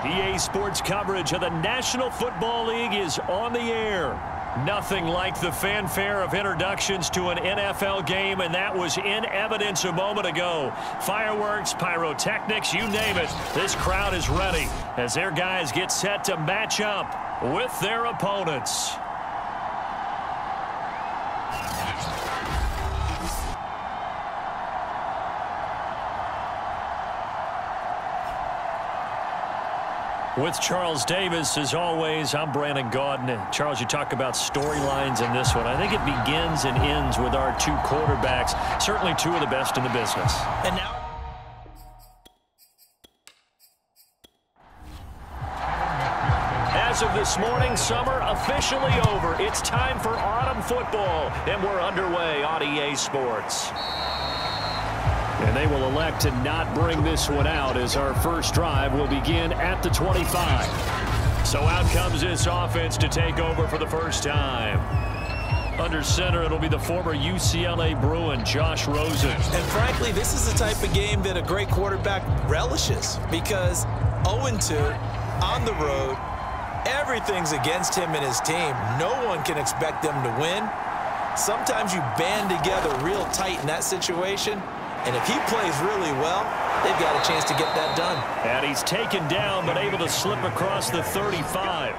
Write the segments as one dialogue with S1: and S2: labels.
S1: EA Sports coverage of the National Football League is on the air. Nothing like the fanfare of introductions to an NFL game, and that was in evidence a moment ago. Fireworks, pyrotechnics, you name it. This crowd is ready as their guys get set to match up with their opponents. With Charles Davis, as always, I'm Brandon Gaudin. Charles, you talk about storylines in this one. I think it begins and ends with our two quarterbacks, certainly two of the best in the business.
S2: And now,
S1: as of this morning, summer officially over. It's time for autumn football, and we're underway on EA Sports. And they will elect to not bring this one out as our first drive will begin at the 25. So out comes this offense to take over for the first time. Under center, it'll be the former UCLA Bruin, Josh Rosen.
S2: And frankly, this is the type of game that a great quarterback relishes because 0-2 on the road, everything's against him and his team. No one can expect them to win. Sometimes you band together real tight in that situation. And if he plays really well, they've got a chance to get that done.
S1: And he's taken down, but able to slip across the 35.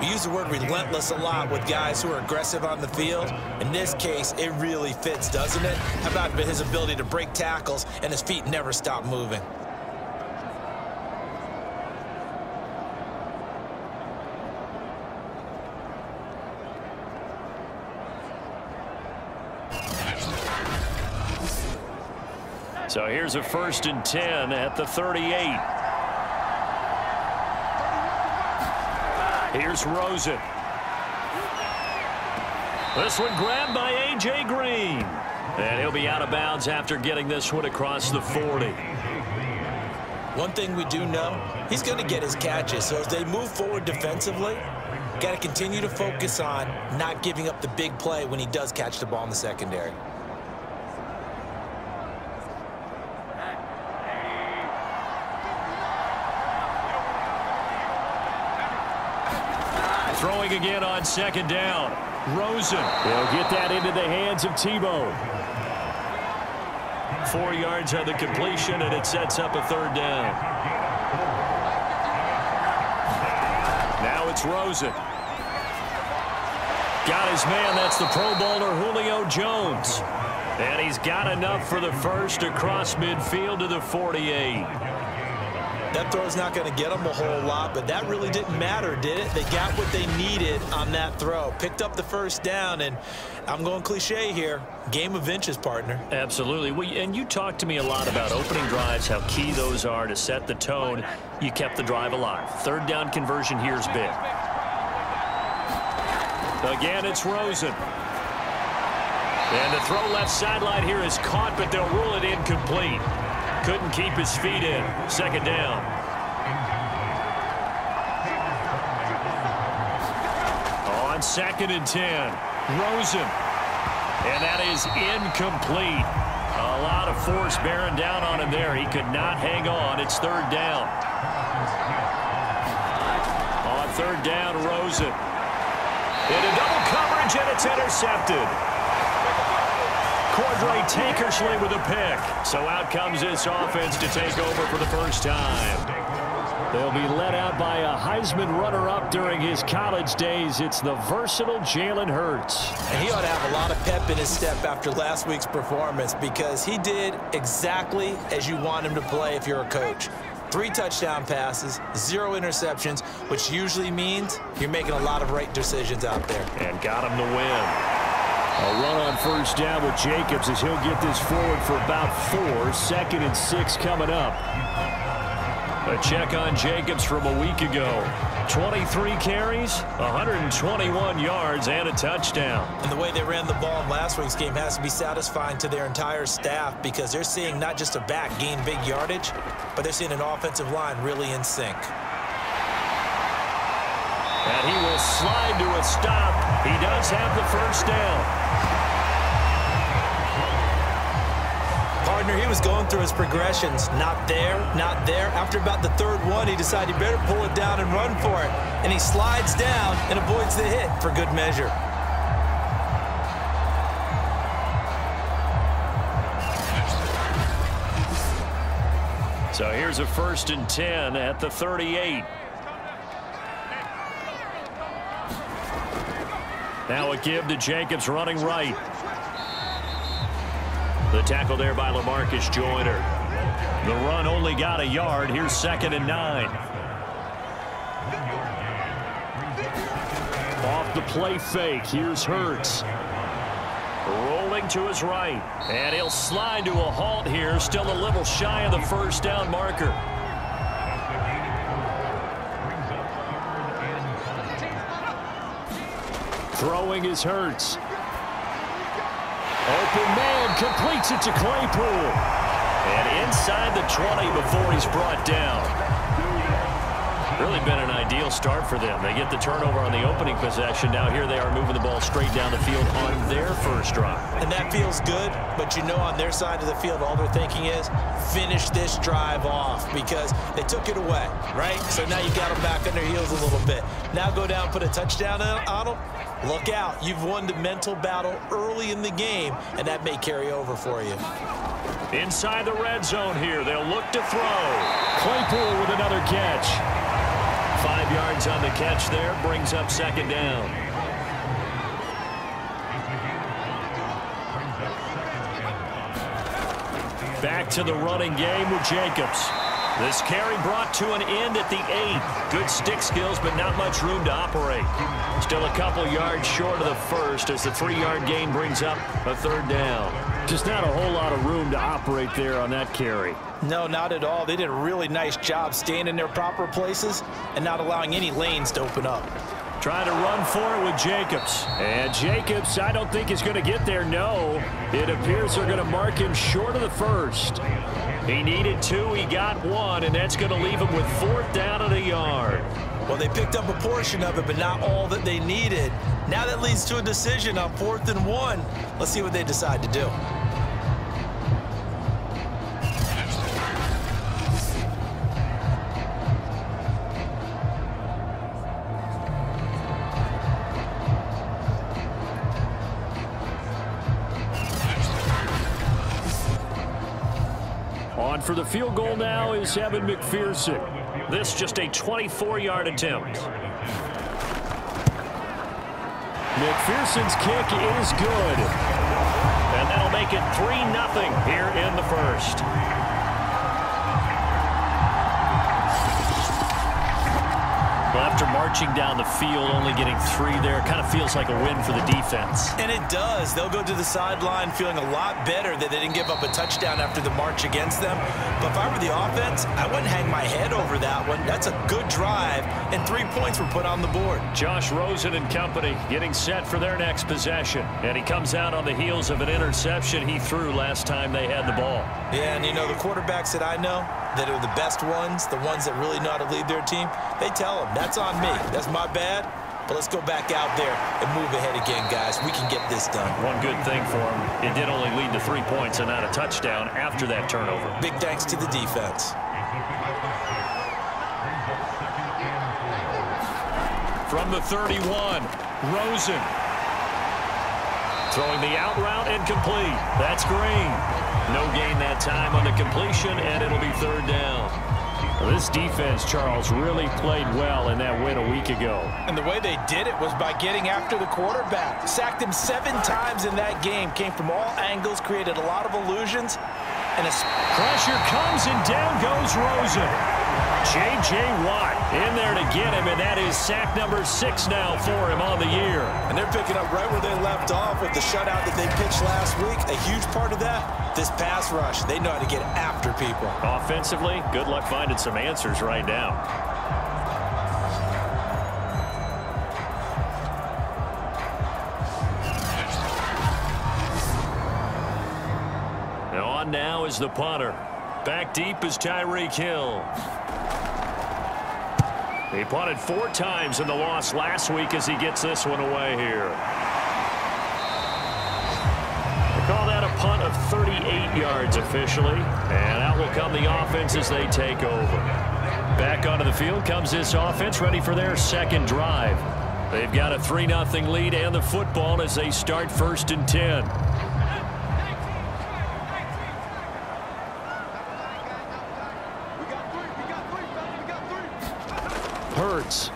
S2: We use the word relentless a lot with guys who are aggressive on the field. In this case, it really fits, doesn't it? How about his ability to break tackles and his feet never stop moving?
S1: So here's a 1st and 10 at the 38. Here's Rosen. This one grabbed by A.J. Green. And he'll be out of bounds after getting this one across the 40.
S2: One thing we do know, he's going to get his catches. So as they move forward defensively, got to continue to focus on not giving up the big play when he does catch the ball in the secondary.
S1: Throwing again on 2nd down. Rosen. They'll get that into the hands of Tebow. 4 yards on the completion, and it sets up a 3rd down. Now it's Rosen. Got his man. That's the Pro Bowler Julio Jones. And he's got enough for the first across midfield to the 48.
S2: That throw's not going to get them a whole lot, but that really didn't matter, did it? They got what they needed on that throw. Picked up the 1st down, and I'm going cliche here. Game of inches, partner.
S1: Absolutely. And you talked to me a lot about opening drives, how key those are to set the tone. You kept the drive alive. 3rd down conversion here is big. Again, it's Rosen. And the throw left sideline here is caught, but they'll rule it incomplete. Couldn't keep his feet in. 2nd down. On 2nd and 10. Rosen. And that is incomplete. A lot of force bearing down on him there. He could not hang on. It's 3rd down. On 3rd down, Rosen. Into double coverage, and it's intercepted. Cordray Tankersley with a pick. So out comes this offense to take over for the first time. They'll be led out by a Heisman runner-up during his college days. It's the versatile Jalen Hurts.
S2: And he ought to have a lot of pep in his step after last week's performance because he did exactly as you want him to play if you're a coach. 3 touchdown passes, 0 interceptions, which usually means you're making a lot of right decisions out there.
S1: And got him to win. A run on 1st down with Jacobs as he'll get this forward for about 4. 2nd and 6 coming up. A check on Jacobs from a week ago. 23 carries, 121 yards, and a touchdown.
S2: And the way they ran the ball in last week's game has to be satisfying to their entire staff because they're seeing not just a back gain big yardage, but they're seeing an offensive line really in sync.
S1: And he will slide to a stop. He does have the 1st down.
S2: partner. He was going through his progressions. Not there, not there. After about the third one, he decided he better pull it down and run for it. And he slides down and avoids the hit for good measure.
S1: So here's a 1st and 10 at the 38. Now a give to Jacobs running right. The tackle there by LaMarcus Joyner. The run only got a yard. Here's 2nd and 9. Off the play fake. Here's Hurts. Rolling to his right. And he'll slide to a halt here. Still a little shy of the 1st down marker. Throwing is Hurts. Open man, completes it to Claypool. And inside the 20 before he's brought down. Really been an ideal start for them. They get the turnover on the opening possession. Now here they are moving the ball straight down the field on their first drive.
S2: And that feels good, but you know on their side of the field, all they're thinking is finish this drive off because they took it away, right? So now you got them back on their heels a little bit. Now go down, put a touchdown on them. Look out. You've won the mental battle early in the game, and that may carry over for you.
S1: Inside the red zone here, they'll look to throw. Claypool with another catch. 5 yards on the catch there, brings up 2nd down. Back to the running game with Jacobs. This carry brought to an end at the 8. Good stick skills, but not much room to operate. Still a couple yards short of the 1st as the 3-yard gain brings up a 3rd down. Just not a whole lot of room to operate there on that carry.
S2: No, not at all. They did a really nice job staying in their proper places and not allowing any lanes to open up.
S1: Trying to run for it with Jacobs. And Jacobs, I don't think is going to get there. No, it appears they're going to mark him short of the 1st. He needed 2, he got 1, and that's going to leave him with 4th down and a yard.
S2: Well, they picked up a portion of it, but not all that they needed. Now that leads to a decision on 4th and 1. Let's see what they decide to do.
S1: On for the field goal now is Evan McPherson. This just a 24-yard attempt. McPherson's kick is good. And that'll make it 3-0 here in the 1st. Well, after marching down the field, only getting 3 there, kind of feels like a win for the defense.
S2: And it does. They'll go to the sideline feeling a lot better that they didn't give up a touchdown after the march against them. But if I were the offense, I wouldn't hang my head over that one. That's a good drive, and 3 points were put on the board.
S1: Josh Rosen and company getting set for their next possession. And he comes out on the heels of an interception he threw last time they had the ball.
S2: Yeah, and you know, the quarterbacks that I know that are the best ones, the ones that really know how to lead their team, they tell them, that's on me. That's my bad. But let's go back out there and move ahead again, guys. We can get this done.
S1: One good thing for him, it did only lead to 3 points and not a touchdown after that turnover.
S2: Big thanks to the defense.
S1: From the 31, Rosen. Throwing the out route and complete. That's Green. No gain that time on the completion, and it'll be 3rd down. Well, this defense, Charles, really played well in that win a week ago.
S2: And the way they did it was by getting after the quarterback. Sacked him 7 times in that game. Came from all angles, created a lot of illusions. And
S1: pressure comes, and down goes Rosen. J.J. Watt in there to get him, and that is sack number 6 now for him on the year.
S2: And they're picking up right where they left off with the shutout that they pitched last week. A huge part of that, this pass rush. They know how to get after people.
S1: Offensively, good luck finding some answers right now. On now is the punter. Back deep is Tyreek Hill. He punted 4 times in the loss last week as he gets this one away here. They call that a punt of 38 yards officially. And out will come the offense as they take over. Back onto the field comes this offense, ready for their second drive. They've got a 3-0 lead and the football as they start 1st and 10. Hurts.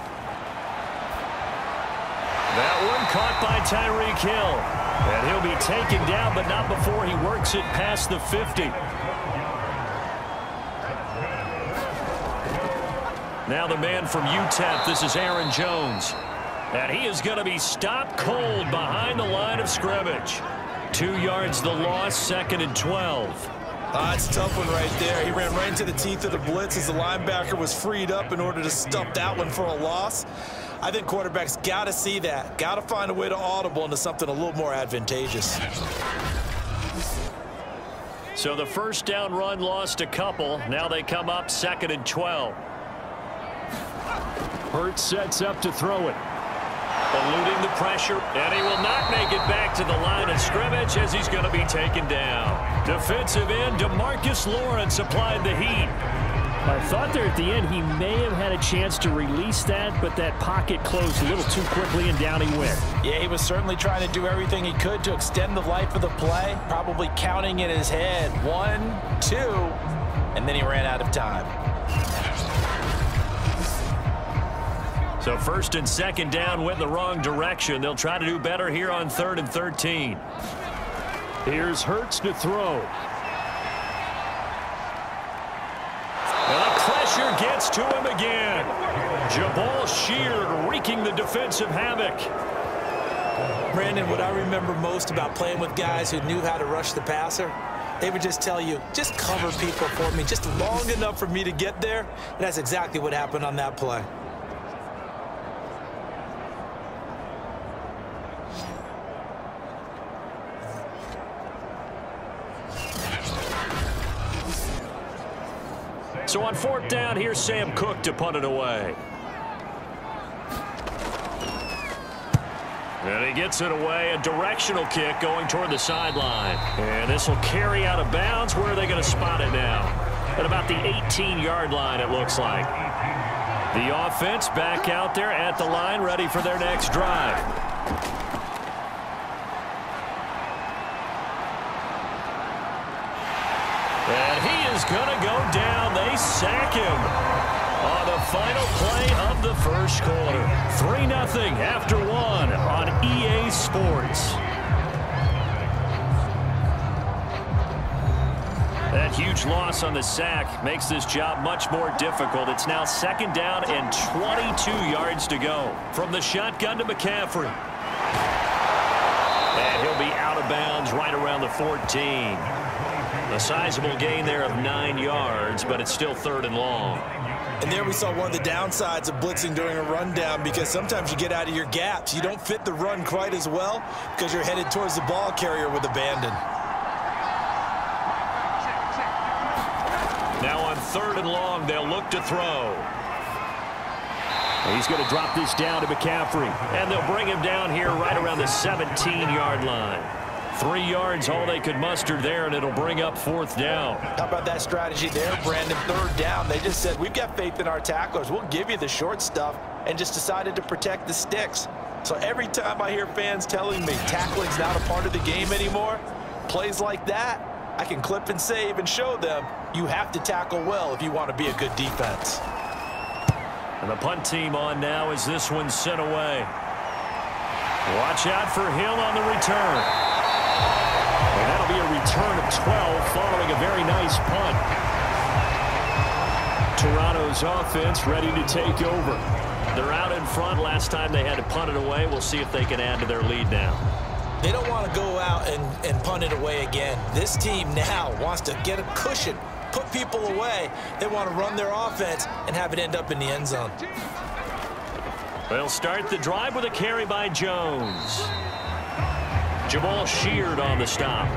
S1: That one caught by Tyreek Hill. And he'll be taken down, but not before he works it past the 50. Now the man from UTEP, this is Aaron Jones. And he is going to be stopped cold behind the line of scrimmage. 2 yards the loss, 2nd and 12.
S2: It's a tough one right there. He ran right into the teeth of the blitz as the linebacker was freed up in order to stop that one for a loss. I think quarterbacks got to see that. Got to find a way to audible into something a little more advantageous.
S1: So the first down run lost a couple. Now they come up 2nd and 12. Hurts sets up to throw it. Eluding the pressure, and he will not make it back to the line of scrimmage as he's going to be taken down. Defensive end DeMarcus Lawrence applied the heat.
S3: I thought there at the end he may have had a chance to release that, but that pocket closed a little too quickly and down he went.
S2: Yeah, he was certainly trying to do everything he could to extend the life of the play, probably counting in his head 1, 2, and then he ran out of time.
S1: So 1st and 2nd down went the wrong direction. They'll try to do better here on 3rd and 13. Here's Hurts to throw. And the pressure gets to him again. Jabal Sheard wreaking the defensive havoc.
S2: Brandon, what I remember most about playing with guys who knew how to rush the passer, they would just tell you, just cover people for me, just long enough for me to get there. And that's exactly what happened on that play.
S1: So on 4th down, here's Sam Cook to punt it away. And he gets it away, a directional kick going toward the sideline. And this will carry out of bounds. Where are they going to spot it now? At about the 18-yard line, it looks like. The offense back out there at the line, ready for their next drive. And he is going to go down. They sack him on the final play of the first quarter. 3-0 after 1 on EA Sports. That huge loss on the sack makes this job much more difficult. It's now 2nd down and 22 yards to go. From the shotgun to McCaffrey. And he'll be out of bounds right around the 14. A sizable gain there of 9 yards, but it's still 3rd and long.
S2: And there we saw one of the downsides of blitzing during a rundown, because sometimes you get out of your gaps. You don't fit the run quite as well because you're headed towards the ball carrier with abandon.
S1: Now on 3rd and long, they'll look to throw. He's going to drop this down to McCaffrey, and they'll bring him down here right around the 17-yard line. 3 yards, all they could muster there, and it'll bring up 4th down.
S2: How about that strategy there, Brandon? 3rd down. They just said, we've got faith in our tacklers. We'll give you the short stuff, and just decided to protect the sticks. So every time I hear fans telling me tackling's not a part of the game anymore, plays like that, I can clip and save and show them you have to tackle well if you want to be a good defense.
S1: And the punt team on now as this one's sent away. Watch out for Hill on the return. And that'll be a return of 12 following a very nice punt. Toronto's offense ready to take over. They're out in front. Last time they had to punt it away. We'll see if they can add to their lead now.
S2: They don't want to go out and punt it away again. This team now wants to get a cushion, put people away. They want to run their offense and have it end up in the end zone.
S1: They'll start the drive with a carry by Jones. Jabal Sheard on the stop.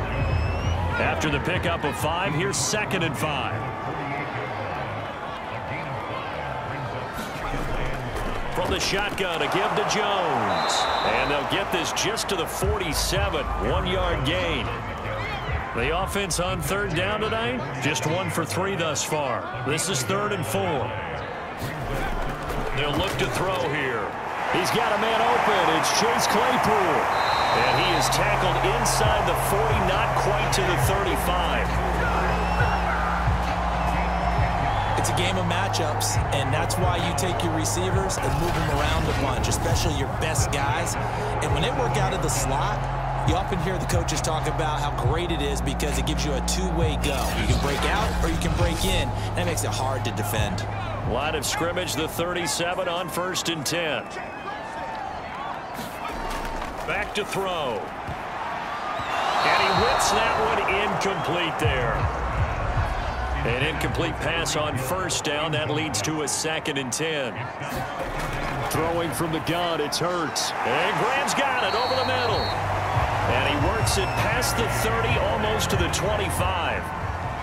S1: After the pickup of 5, here's 2nd and 5. From the shotgun, a give to Jones. And they'll get this just to the 47, 1-yard gain. The offense on third down tonight, just 1 for 3 thus far. This is 3rd and 4. They'll look to throw here. He's got a man open. It's Chase Claypool. And he is tackled inside the 40, not quite to the 35.
S2: It's a game of matchups, and that's why you take your receivers and move them around a bunch, especially your best guys. And when they work out of the slot, you often hear the coaches talk about how great it is because it gives you a two-way go. You can break out or you can break in. That makes it hard to defend.
S1: Line of scrimmage, the 37 on 1st and 10. Back to throw. And he whips that one incomplete there. An incomplete pass on 1st down. That leads to a 2nd and 10. Throwing from the gun, it's Hurts. And Graham's got it over the middle. And he works it past the 30, almost to the 25.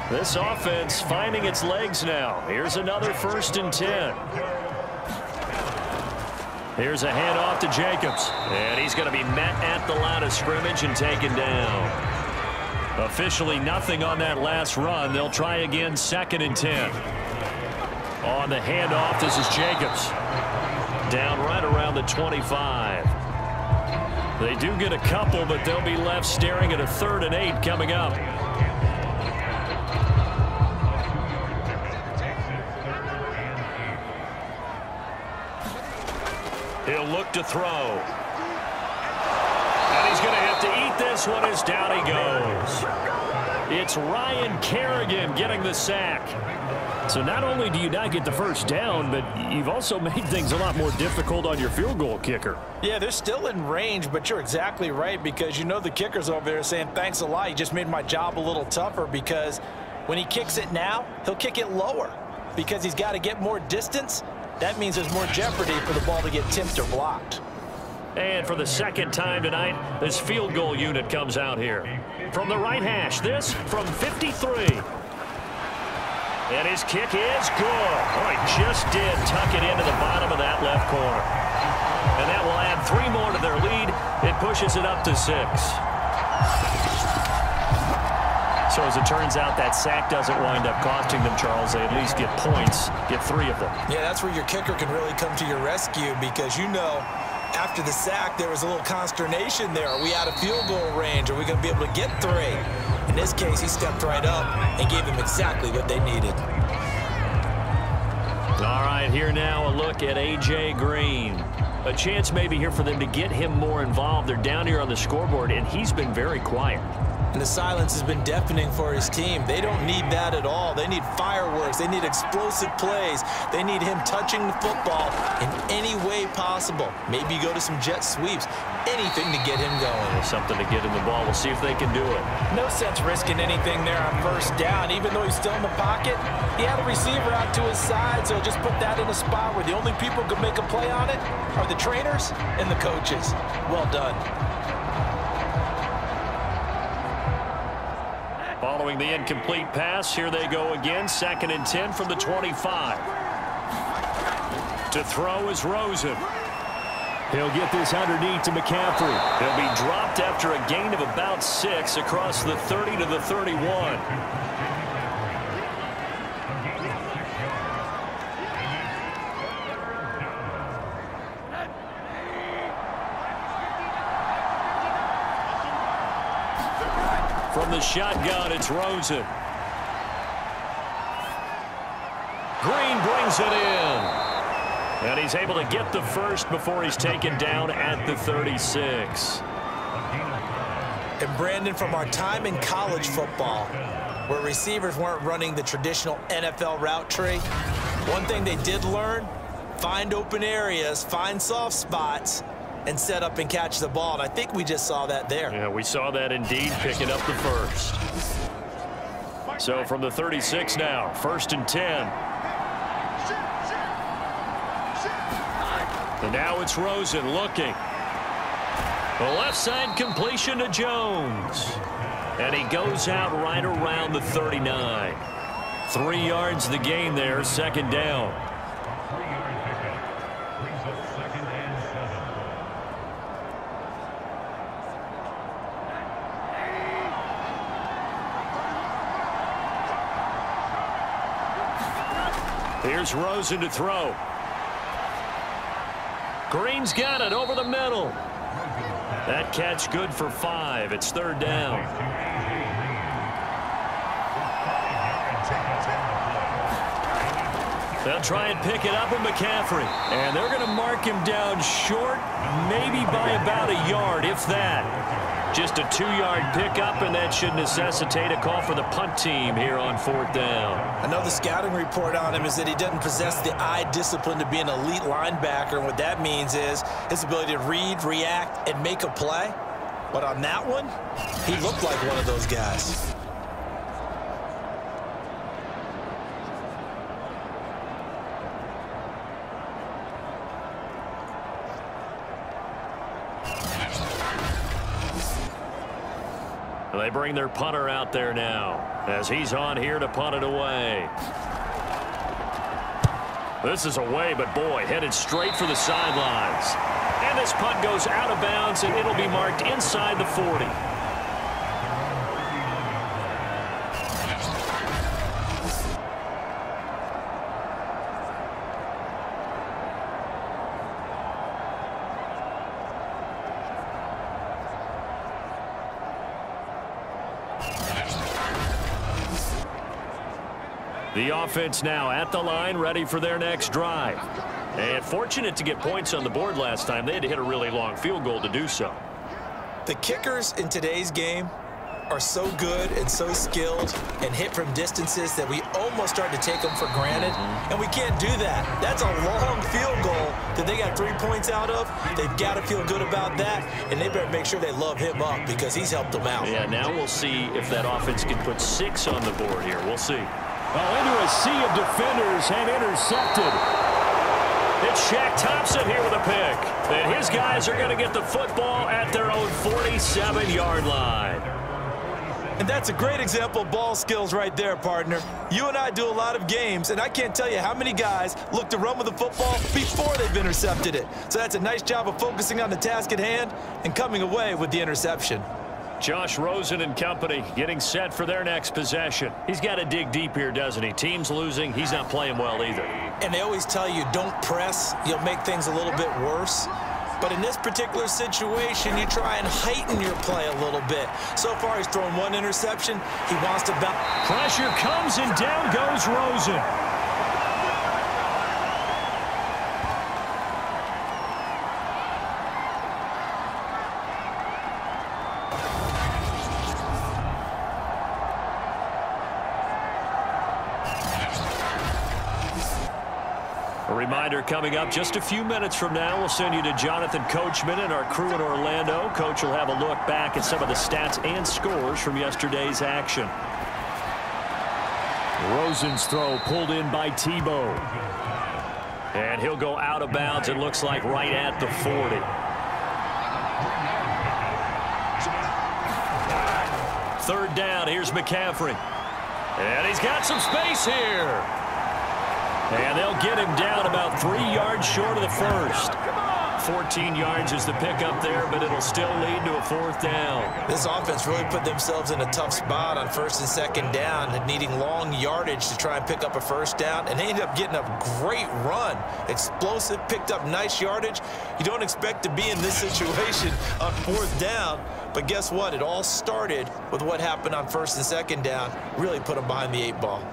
S1: This offense finding its legs now. Here's another 1st and 10. Here's a handoff to Jacobs. And he's going to be met at the line of scrimmage and taken down. Officially nothing on that last run. They'll try again, 2nd and 10. On the handoff, this is Jacobs. Down right around the 25. They do get a couple, but they'll be left staring at a 3rd and 8 coming up. He'll look to throw. And he's going to have to eat this one as down he goes. It's Ryan Kerrigan getting the sack. So not only do you not get the 1st down, but you've also made things a lot more difficult on your field goal kicker.
S2: Yeah, they're still in range, but you're exactly right because you know the kicker's over there saying, thanks a lot. You just made my job a little tougher because when he kicks it now, he'll kick it lower because he's got to get more distance. That means there's more jeopardy for the ball to get tipped or blocked.
S1: And for the 2nd time tonight, this field goal unit comes out here. From the right hash, this from 53. And his kick is good. Oh, he just did tuck it into the bottom of that left corner. And that will add 3 more to their lead. It pushes it up to 6. So as it turns out, that sack doesn't wind up costing them, Charles. They at least get points, get 3 of them.
S2: Yeah, that's where your kicker can really come to your rescue because you know after the sack there was a little consternation there. Are we out of field goal range? Are we going to be able to get 3? In this case, he stepped right up and gave them exactly what they needed.
S1: All right, here now a look at A.J. Green. A chance maybe here for them to get him more involved. They're down here on the scoreboard, and he's been very quiet.
S2: And the silence has been deafening for his team. They don't need that at all. They need fireworks. They need explosive plays. They need him touching the football in any way possible. Maybe go to some jet sweeps. Anything to get him going.
S1: Something to get in the ball. We'll see if they can do it.
S2: No sense risking anything there on 1st down. Even though he's still in the pocket, he had a receiver out to his side, so just put that in a spot where the only people who can make a play on it are the trainers and the coaches. Well done.
S1: Following the incomplete pass, here they go again. 2nd and 10 from the 25. To throw is Rosen. He'll get this underneath to McCaffrey. He'll be dropped after a gain of about 6 across the 30 to the 31. From the shotgun, it's Rosen. Green brings it in. And he's able to get the 1st before he's taken down at the 36.
S2: And Brandon, from our time in college football, where receivers weren't running the traditional NFL route tree, one thing they did learn, find open areas, find soft spots, and set up and catch the ball. And I think we just saw that there. Yeah, we saw that indeed, picking up the 1st. So from the 36 now, 1st and 10. And now it's Rosen looking. The left side completion to Jones. And he goes out right around the 39. 3 yards the gain there, 2nd down.
S1: Here's Rosen to throw. Green's got it over the middle. That catch good for 5. It's 3rd down. They'll try and pick it up with McCaffrey. And they're going to mark him down short, maybe by about a yard, if that. Just a 2-yard pickup, and that should necessitate a call for the punt team here on 4th down.
S2: I know the scouting report on him is that he doesn't possess the eye discipline to be an elite linebacker. And what that means is his ability to read, react, and make a play. But on that one, he looked like one of those guys.
S1: They bring their punter out there now as he's on here to punt it away. This is away, but boy, headed straight for the sidelines. And this punt goes out of bounds, and it'll be marked inside the 40. The offense now at the line, ready for their next drive. And fortunate to get points on the board last time. They had to hit a really long field goal to do so.
S2: The kickers in today's game are so good and so skilled and hit from distances that we almost start to take them for granted. And we can't do that. That's a long field goal that they got 3 points out of. They've got to feel good about that, and they better make sure they love him up because he's helped them out.
S1: Yeah, now we'll see if that offense can put 6 on the board here. We'll see.
S3: Well, into a sea of defenders and intercepted.
S1: It's Shaq Thompson here with a pick. And his guys are going to get the football at their own 47-yard line.
S2: And that's a great example of ball skills right there, partner. You and I do a lot of games, and I can't tell you how many guys look to run with the football before they've intercepted it. So that's a nice job of focusing on the task at hand and coming away with the interception.
S1: Josh Rosen and company getting set for their next possession. He's got to dig deep here, doesn't he? Team's losing. He's not playing well either.
S2: And they always tell you, don't press. You'll make things a little bit worse. But in this particular situation, you try and heighten your play a little bit. So far, he's thrown 1 interception. He wants to bounce.
S3: Pressure comes, and down goes Rosen.
S1: Reminder coming up just a few minutes from now. We'll send you to Jonathan Coachman and our crew in Orlando. Coach will have a look back at some of the stats and scores from yesterday's action.
S3: Rosen's throw pulled in by Tebow.
S1: And he'll go out of bounds, it looks like, right at the 40. Third down, here's McCaffrey. And he's got some space here. And they'll get him down about 3 yards short of the first. 14 yards is the pickup there, but it'll still lead to a 4th down.
S2: This offense really put themselves in a tough spot on 1st and 2nd down, needing long yardage to try and pick up a 1st down, and they ended up getting a great run. Explosive, picked up nice yardage. You don't expect to be in this situation on 4th down, but guess what? It all started with what happened on 1st and 2nd down. Really put them behind the 8 ball.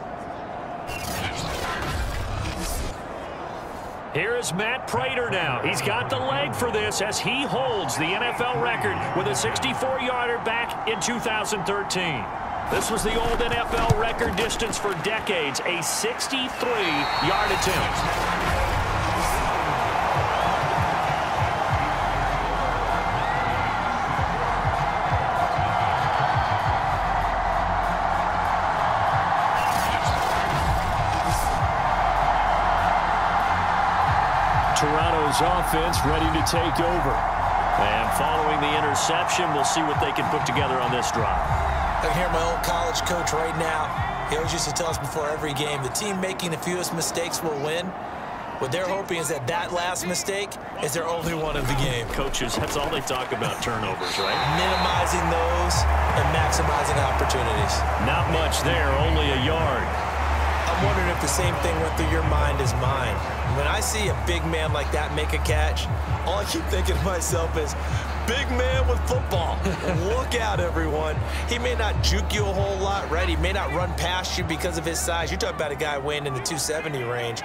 S1: Here is Matt Prater now. He's got the leg for this as he holds the NFL record with a 64-yarder back in 2013. This was the old NFL record distance for decades, a 63-yard attempt.
S3: Toronto's offense ready to take over.
S1: And following the interception, we'll see what they can put together on this drive.
S2: I can hear my old college coach right now. He always used to tell us before every game, the team making the fewest mistakes will win. What they're hoping is that that last mistake is their only one of the game.
S1: Coaches, that's all they talk about, turnovers, right?
S2: Minimizing those and maximizing opportunities.
S1: Not much there, only a yard.
S2: A I'm wondering if the same thing went through your mind as mine. When I see a big man like that make a catch, all I keep thinking to myself is, big man with football. Look out, everyone. He may not juke you a whole lot, right? He may not run past you because of his size. You're talking about a guy weighing in the 270 range.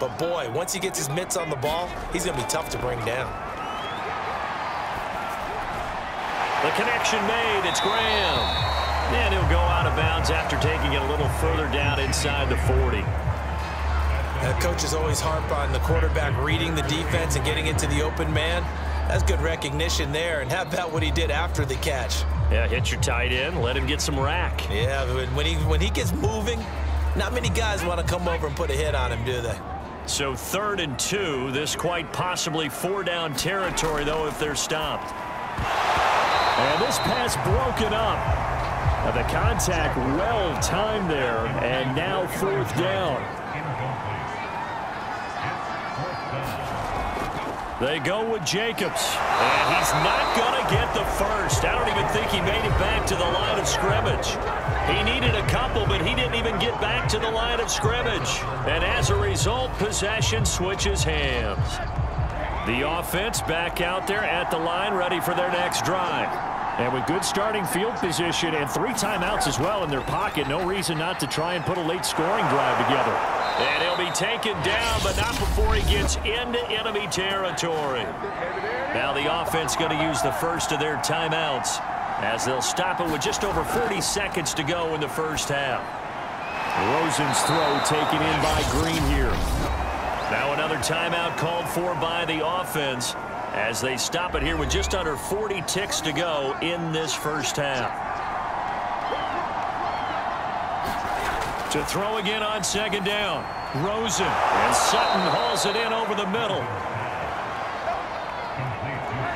S2: But, boy, once he gets his mitts on the ball, he's going to be tough to bring down.
S1: The connection made. It's Graham. And he'll go out of bounds after taking it a little further down inside the 40.
S2: Coaches always harp on the quarterback reading the defense and getting into the open man. That's good recognition there. And how about what he did after the catch?
S1: Yeah, hit your tight end, let him get some rack.
S2: Yeah, when he gets moving, not many guys want to come over and put a hit on him, do they?
S1: So 3rd and 2. This quite possibly 4-down territory, though, if they're stopped. And this pass broken up. The contact well timed there, and now 4th down. They go with Jacobs, and he's not going to get the first. I don't even think he made it back to the line of scrimmage. He needed a couple, but he didn't even get back to the line of scrimmage. And as a result, possession switches hands. The offense back out there at the line, ready for their next drive. And with good starting field position and 3 timeouts as well in their pocket, no reason not to try and put a late scoring drive together. And he'll be taken down, but not before he gets into enemy territory. Now the offense going to use the first of their timeouts as they'll stop it with just over 40 seconds to go in the first half. Rosen's throw taken in by Green here. Now another timeout called for by the offense as they stop it here with just under 40 ticks to go in this first half. To throw again on 2nd down. Rosen, and Sutton hauls it in over the middle.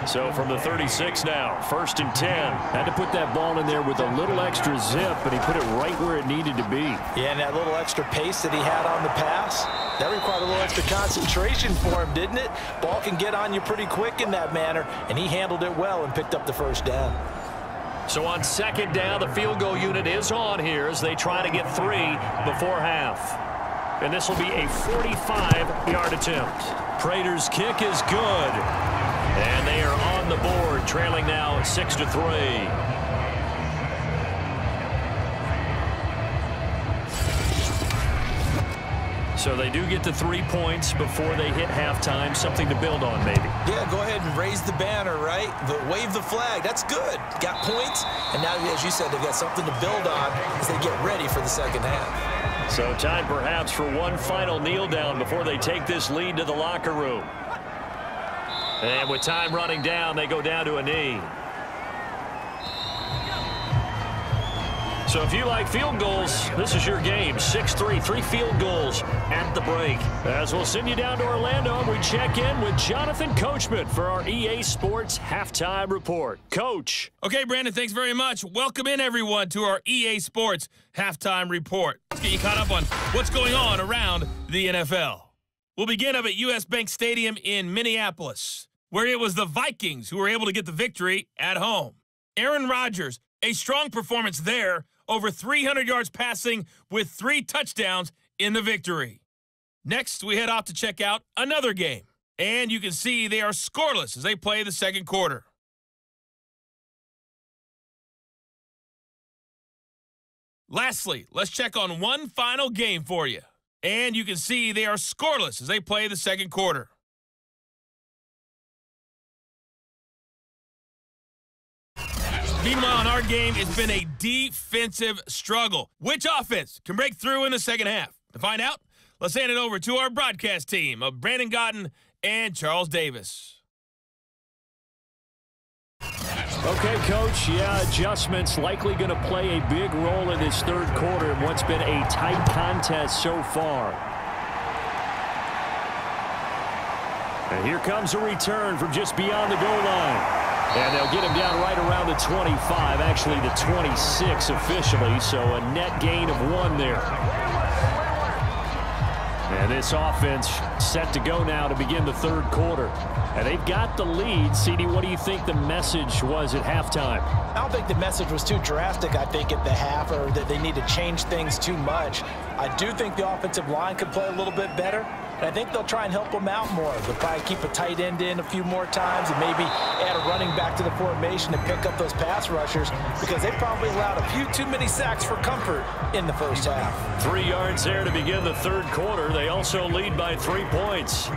S1: So from the 36 now, 1st and 10. Had to put that ball in there with a little extra zip, but he put it right where it needed to be.
S2: Yeah, and that little extra pace that he had on the pass, that required a little extra concentration for him, didn't it? Ball can get on you pretty quick in that manner, and he handled it well and picked up the 1st down.
S1: So on 2nd down, the field goal unit is on here as they try to get 3 before half. And this will be a 45-yard attempt. Prater's kick is good. And they are on the board, trailing now 6-3. So they do get to 3 points before they hit halftime. Something to build on, maybe.
S2: Yeah, go ahead and raise the banner, right? Wave the flag. That's good. Got points. And now, as you said, they've got something to build on as they get ready for the second half.
S1: So time perhaps for one final kneel down before they take this lead to the locker room. And with time running down, they go down to a knee. So if you like field goals, this is your game. 6-3, 3 field goals at the break. As we'll send you down to Orlando, and we check in with Jonathan Coachman for our EA Sports Halftime Report. Coach.
S4: Okay, Brandon, thanks very much. Welcome in, everyone, to our EA Sports Halftime Report. Let's get you caught up on what's going on around the NFL. We'll begin up at U.S. Bank Stadium in Minneapolis, where it was the Vikings who were able to get the victory at home. Aaron Rodgers, a strong performance there, over 300 yards passing with 3 touchdowns in the victory. Next, we head off to check out another game. And you can see they are scoreless as they play the second quarter. Lastly, let's check on one final game for you. And you can see they are scoreless as they play the second quarter. Meanwhile, in our game, it's been a defensive struggle. Which offense can break through in the second half? To find out, let's hand it over to our broadcast team of Brandon Gotten and Charles Davis.
S3: Okay, Coach, adjustments likely going to play a big role in this third quarter in what's been a tight contest so far. And here comes a return from just beyond the goal line. And they'll get him down right around the 25, actually the 26 officially, so a net gain of 1 there. And this offense set to go now to begin the third quarter. And they've got the lead. CD, what do you think the message was at halftime?
S2: I don't think the message was too drastic, I think, at the half, or that they need to change things too much. I do think the offensive line could play a little bit better, and I think they'll try and help them out more. They'll probably keep a tight end in a few more times and maybe add a running back to the formation to pick up those pass rushers, because they probably allowed a few too many sacks for comfort in the first half.
S3: 3 yards there to begin the third quarter. They also lead by 3 points.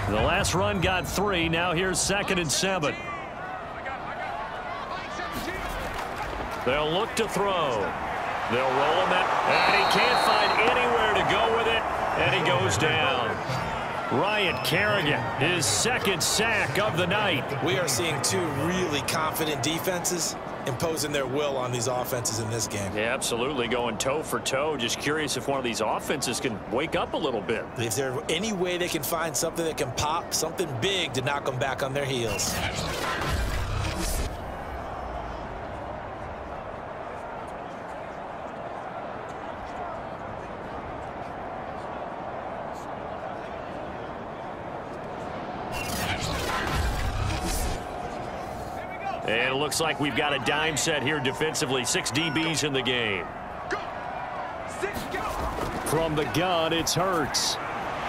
S3: The last run got 3. Now here's 2nd and 7. They'll look to throw. They'll roll him out, and he can't find anywhere to go with it, and he goes down. Ryan Kerrigan, his 2nd sack of the night.
S2: We are seeing 2 really confident defenses imposing their will on these offenses in this game.
S3: Yeah, absolutely, going toe for toe. Just curious if one of these offenses can wake up a little bit.
S2: If there's any way they can find something that can pop, something big to knock them back on their heels.
S3: And it looks like we've got a dime set here defensively. 6 DBs in the game. From the gun, it's Hurts.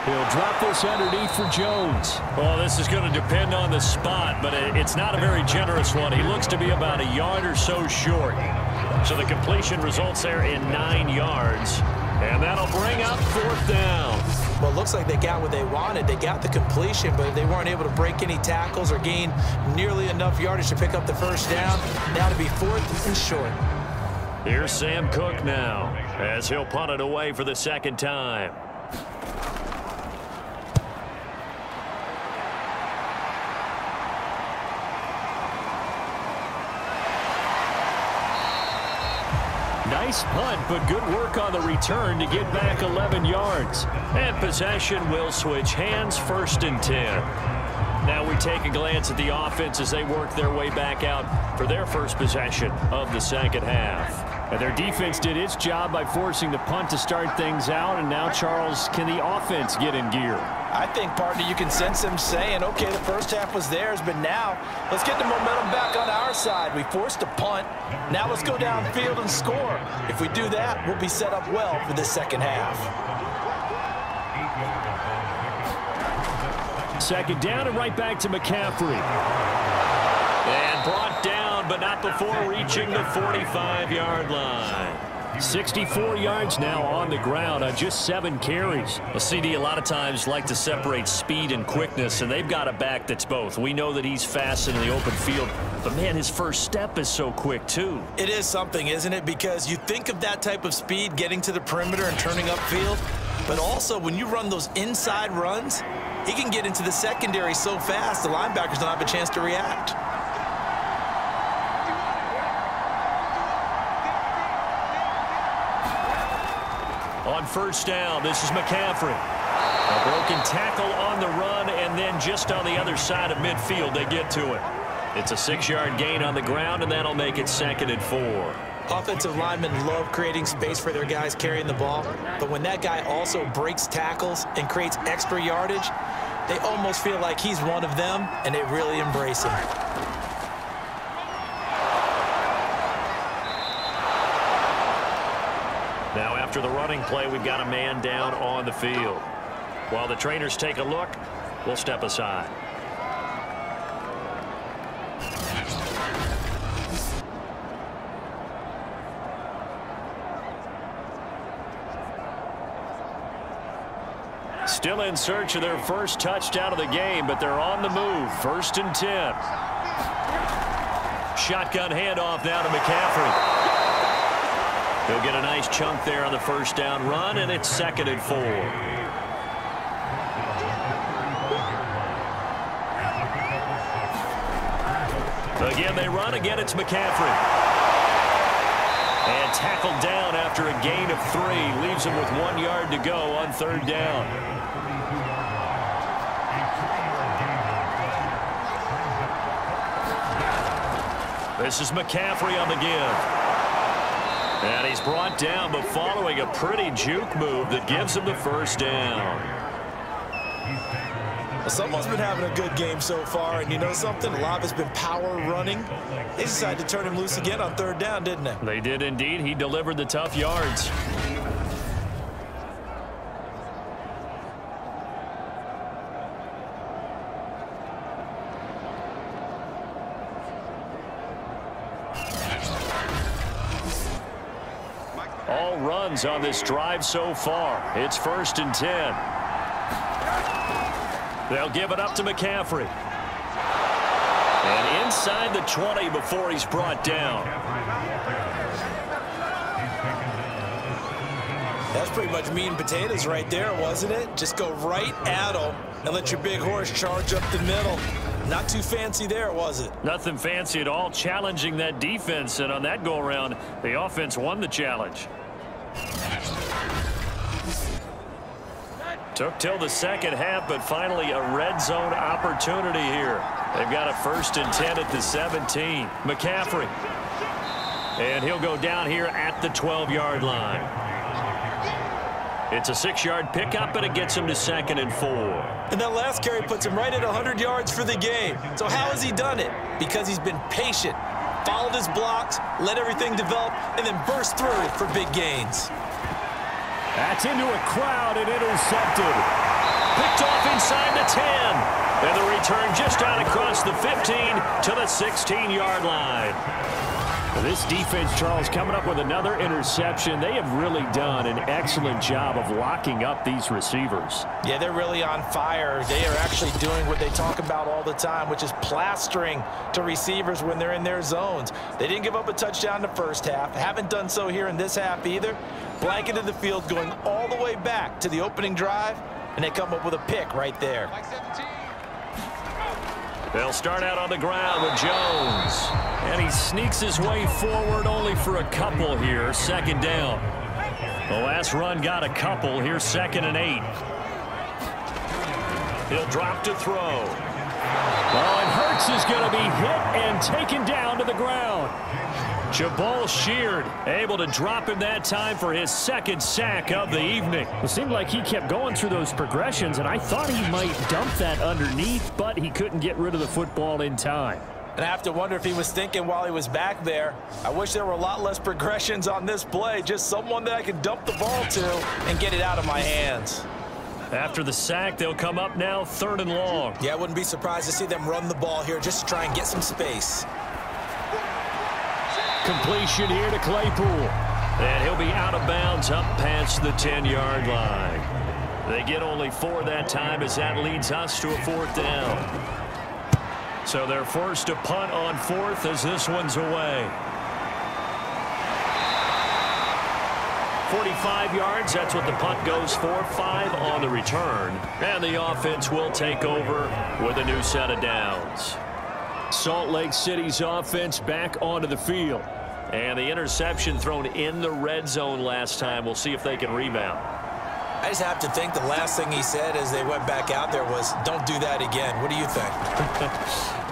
S3: He'll drop this underneath for Jones. Well, this is going to depend on the spot, but it's not a very generous one. He looks to be about a yard or so short. So the completion results there in 9 yards. And that'll bring up 4th down.
S2: Well, it looks like they got what they wanted. They got the completion, but they weren't able to break any tackles or gain nearly enough yardage to pick up the first down. Now to be 4th and short.
S3: Here's Sam Cook now, as he'll punt it away for the 2nd time. Nice punt, but good work on the return to get back 11 yards. And possession will switch hands, 1st and 10. Now we take a glance at the offense as they work their way back out for their first possession of the second half. And their defense did its job by forcing the punt to start things out. And now, Charles, can the offense get in gear?
S2: I think, partner, you can sense them saying, okay, the first half was theirs, but now let's get the momentum back on our side. We forced a punt. Now let's go downfield and score. If we do that, we'll be set up well for the second half.
S3: 2nd down and right back to McCaffrey. And brought down, but not before reaching the 45-yard line. 64 yards now on the ground on just 7 carries. Well, CD, a lot of times like to separate speed and quickness, and they've got a back that's both. We know that he's fast in the open field, but, man, his first step is so quick, too.
S2: It is something, isn't it? Because you think of that type of speed getting to the perimeter and turning upfield, but also when you run those inside runs, he can get into the secondary so fast the linebackers don't have a chance to react.
S3: On 1st down, this is McCaffrey. A broken tackle on the run, and then just on the other side of midfield, they get to it. It's a 6-yard gain on the ground, and that'll make it 2nd and 4.
S2: Offensive linemen love creating space for their guys carrying the ball, but when that guy also breaks tackles and creates extra yardage, they almost feel like he's one of them, and they really embrace him.
S3: Now, after the running play, we've got a man down on the field. While the trainers take a look, we'll step aside. Still in search of their first touchdown of the game, but they're on the move. 1st and 10. Shotgun handoff now to McCaffrey. He'll get a nice chunk there on the 1st down run, and it's 2nd and 4. Again, they run. Again, it's McCaffrey. And tackled down after a gain of 3. Leaves him with 1 yard to go on 3rd down.
S1: This is McCaffrey on the give. And he's brought down, but following a pretty juke move that gives him the first down.
S2: Well, someone's been having a good game so far, and you know something? A lot has been power running. They decided to turn him loose again on 3rd down, didn't they?
S1: They did indeed. He delivered the tough yards. All runs on this drive so far. It's 1st and 10. They'll give it up to McCaffrey. And inside the 20 before he's brought down.
S2: That's pretty much meat and potatoes right there, wasn't it? Just go right at him and let your big horse charge up the middle. Not too fancy there, was it?
S1: Nothing fancy at all, challenging that defense. And on that go-around, the offense won the challenge. Took till the second half, but finally a red zone opportunity here. They've got a 1st and 10 at the 17. McCaffrey. And he'll go down here at the 12-yard line. It's a 6-yard pickup, and it gets him to 2nd and 4.
S2: And that last carry puts him right at 100 yards for the game. So how has he done it? Because he's been patient, followed his blocks, let everything develop, and then burst through for big gains.
S1: That's into a crowd and intercepted. Picked off inside the 10. And the return just out across the 15 to the 16-yard line. This defense, Charles, coming up with another interception. They have really done an excellent job of locking up these receivers.
S2: Yeah, they're really on fire. They are actually doing what they talk about all the time, which is plastering to receivers when they're in their zones. They didn't give up a touchdown in the first half. Haven't done so here in this half either. Blanketed the field going all the way back to the opening drive, and they come up with a pick right there.
S1: They'll start out on the ground with Jones. And he sneaks his way forward only for a couple here. 2nd down. The last run got a couple. Here's 2nd and 8. He'll drop to throw. Oh, and Hurts is going to be hit and taken down to the ground. Jabal Sheard able to drop him that time for his 2nd sack of the evening. It seemed like he kept going through those progressions, and I thought he might dump that underneath, but he couldn't get rid of the football in time.
S2: And I have to wonder if he was thinking while he was back there, I wish there were a lot less progressions on this play, just someone that I could dump the ball to and get it out of my hands.
S1: After the sack, they'll come up now 3rd and long.
S2: Yeah, I wouldn't be surprised to see them run the ball here just to try and get some space.
S1: Completion here to Claypool. And he'll be out of bounds up past the 10-yard line. They get only 4 that time as that leads us to a 4th down. So they're forced to punt on 4th as this one's away. 45 yards, that's what the punt goes for. 5 on the return. And the offense will take over with a new set of downs. Salt Lake City's offense back onto the field. And the interception thrown in the red zone last time. We'll see if they can rebound.
S2: I just have to think the last thing he said as they went back out there was, don't do that again. What do you think?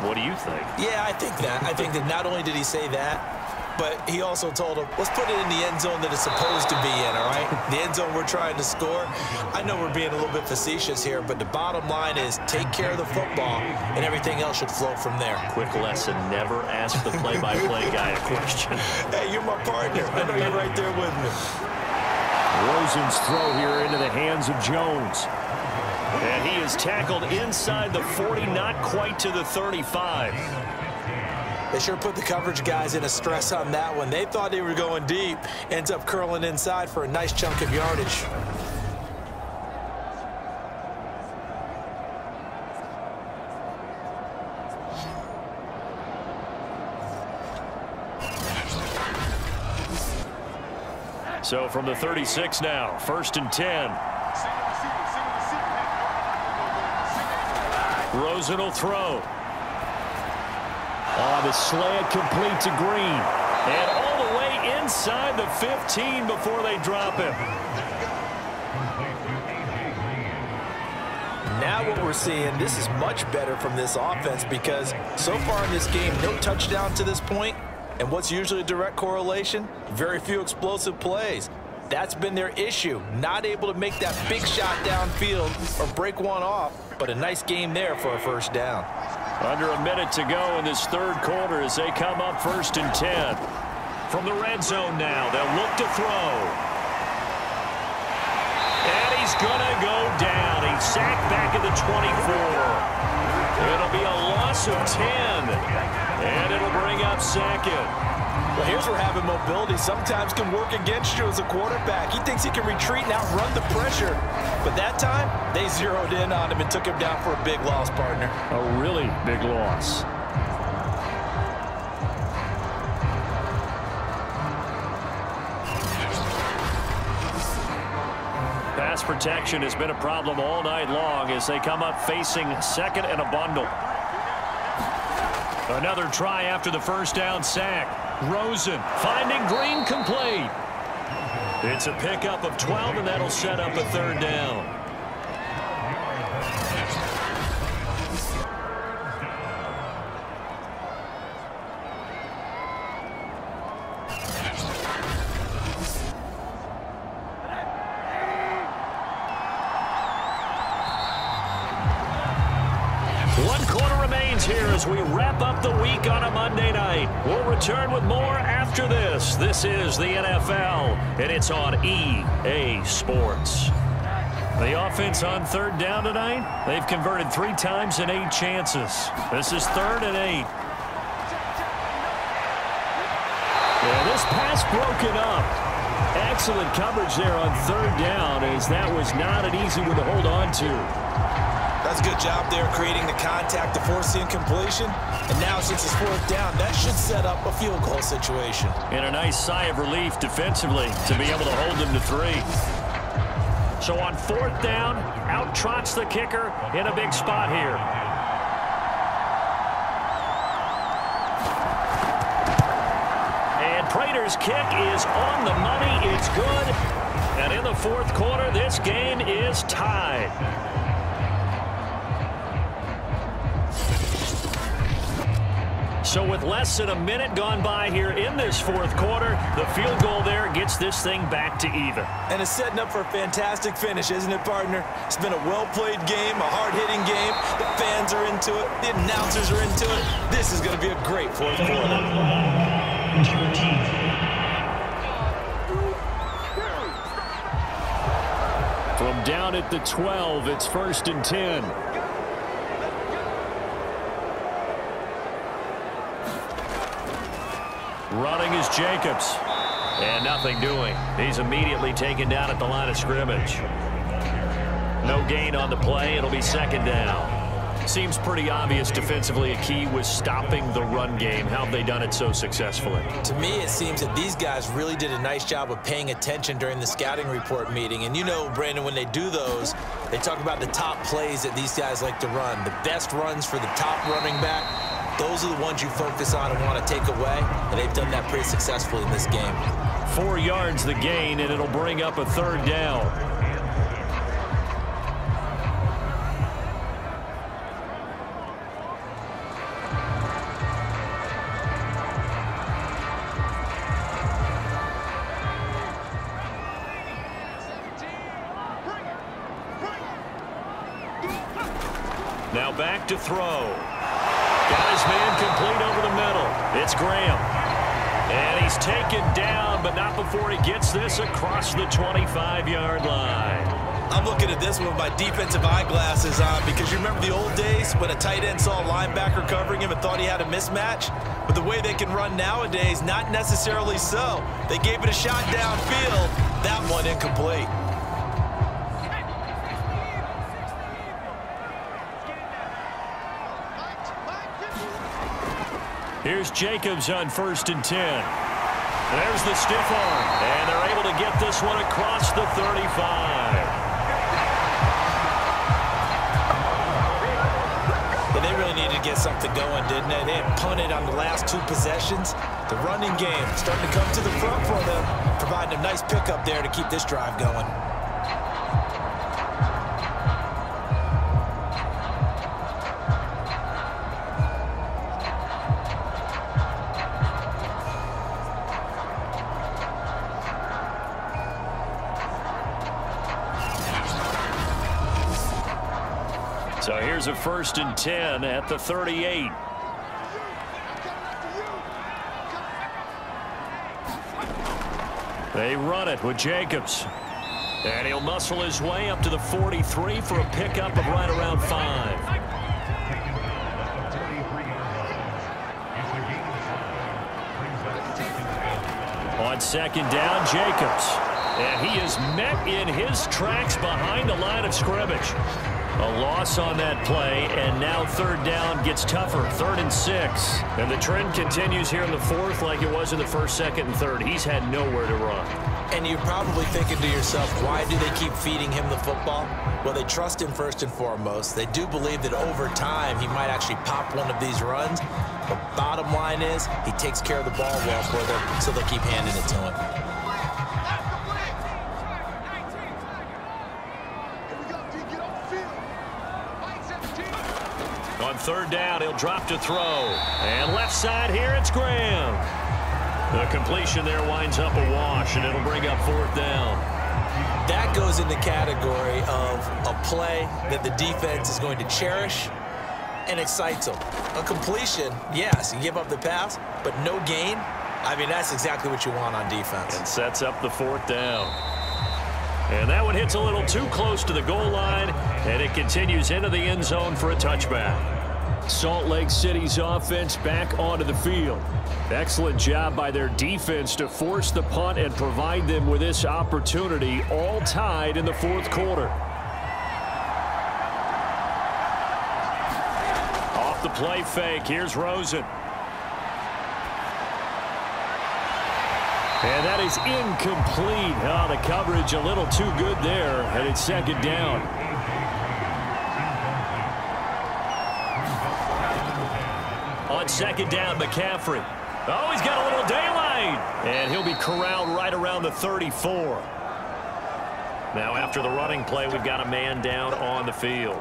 S1: What do you think?
S2: Yeah, I think that. I think that not only did he say that, but he also told him, let's put it in the end zone that it's supposed to be in, all right? The end zone we're trying to score. I know we're being a little bit facetious here, but the bottom line is take care of the football, and everything else should flow from there.
S1: Quick lesson, never ask the play-by-play guy a question.
S2: Hey, you're my partner. I know you're right there with me.
S1: Rosen's throw here into the hands of Jones. And he is tackled inside the 40, not quite to the 35.
S2: They sure put the coverage guys in a stress on that one. They thought they were going deep. Ends up curling inside for a nice chunk of yardage.
S1: So from the 36 now, 1st and 10. Rosen will throw. On the slant, complete to Green. And all the way inside the 15 before they drop him.
S2: Now now what we're seeing, this is much better from this offense because so far in this game, no touchdown to this point, and what's usually a direct correlation? Very few explosive plays. That's been their issue, not able to make that big shot downfield or break one off, but a nice game there for a first down.
S3: Under a minute to go in this third quarter as they come up 1st and 10. From the red zone now, they'll look to throw. And he's going to go down. He's sacked back at the 24. It'll be a loss of 10. And it'll bring up 2nd.
S2: Well, here's where having mobility sometimes can work against you as a quarterback. He thinks he can retreat and outrun the pressure. But that time, they zeroed in on him and took him down for a big loss, partner.
S3: A really big loss. Pass protection has been a problem all night long as they come up facing 2nd and a bundle. Another try after the first down sack. Rosen finding Green complete. It's a pickup of 12, and that'll set up a 3rd down. Here as we wrap up the week on a Monday night. We'll return with more after this. This is the NFL, and it's on EA Sports. The offense on 3rd down tonight, they've converted 3 times in 8 chances. This is 3rd and 8. Yeah, this pass broken up. Excellent coverage there on 3rd down as that was not an easy one to hold on to.
S2: That's a good job there creating the contact to force the incompletion. And now since it's 4th down, that should set up a field goal situation.
S3: And a nice sigh of relief defensively to be able to hold them to 3. So on 4th down, out trots the kicker in a big spot here. And Prater's kick is on the money. It's good. And in the 4th quarter, this game is tied. So with less than a minute gone by here in this 4th quarter, the field goal there gets this thing back to even.
S2: And it's setting up for a fantastic finish, isn't it, partner? It's been a well-played game, a hard-hitting game. The fans are into it. The announcers are into it. This is going to be a great 4th quarter.
S3: From down at the 12, it's 1st and 10. Running is Jacobs. And nothing doing. He's immediately taken down at the line of scrimmage. No gain on the play. It'll be 2nd down. Seems pretty obvious defensively a key was stopping the run game. How have they done it so successfully?
S2: To me, it seems that these guys really did a nice job of paying attention during the scouting report meeting. And you know, Brandon, when they do those, they talk about the top plays that these guys like to run. The best runs for the top running back. Those are the ones you focus on and want to take away, and they've done that pretty successfully in this game.
S3: 4 yards the gain, and it'll bring up a 3rd down. Now back to throw. Got his man complete over the middle. It's Graham. And he's taken down, but not before he gets this across the 25-yard line.
S2: I'm looking at this with my defensive eyeglasses on because you remember the old days when a tight end saw a linebacker covering him and thought he had a mismatch? But the way they can run nowadays, not necessarily so. They gave it a shot downfield. That one incomplete.
S3: Here's Jacobs on 1st and 10. There's the stiff arm, and they're able to get this one across the 35.
S2: Yeah, they really needed to get something going, didn't they? They had punted on the last 2 possessions. The running game starting to come to the front for them, providing a nice pickup there to keep this drive going.
S3: Here's a 1st and 10 at the 38. They run it with Jacobs. And he'll muscle his way up to the 43 for a pickup of right around 5. On 2nd down, Jacobs. And he is met in his tracks behind the line of scrimmage. A loss on that play, and now 3rd down gets tougher. 3rd and 6. And the trend continues here in the 4th like it was in the 1st, 2nd, and 3rd. He's had nowhere to run.
S2: And you're probably thinking to yourself, why do they keep feeding him the football? Well, they trust him first and foremost. They do believe that over time he might actually pop one of these runs. The bottom line is he takes care of the ball well for them, so they'll keep handing it to him.
S3: On 3rd down, he'll drop to throw. And left side here, it's Graham. The completion there winds up a wash, and it'll bring up 4th down.
S2: That goes in the category of a play that the defense is going to cherish and excites them. A completion, yes, you give up the pass, but no gain. I mean, that's exactly what you want on defense.
S3: And sets up the 4th down. And that one hits a little too close to the goal line, and it continues into the end zone for a touchback. Salt Lake City's offense back onto the field. Excellent job by their defense to force the punt and provide them with this opportunity, all tied in the 4th quarter. Off the play fake, here's Rosen. And that is incomplete. Oh, the coverage a little too good there, and it's 2nd down. On 2nd down, McCaffrey. Oh, he's got a little daylight. And he'll be corralled right around the 34. Now, after the running play, we've got a man down on the field.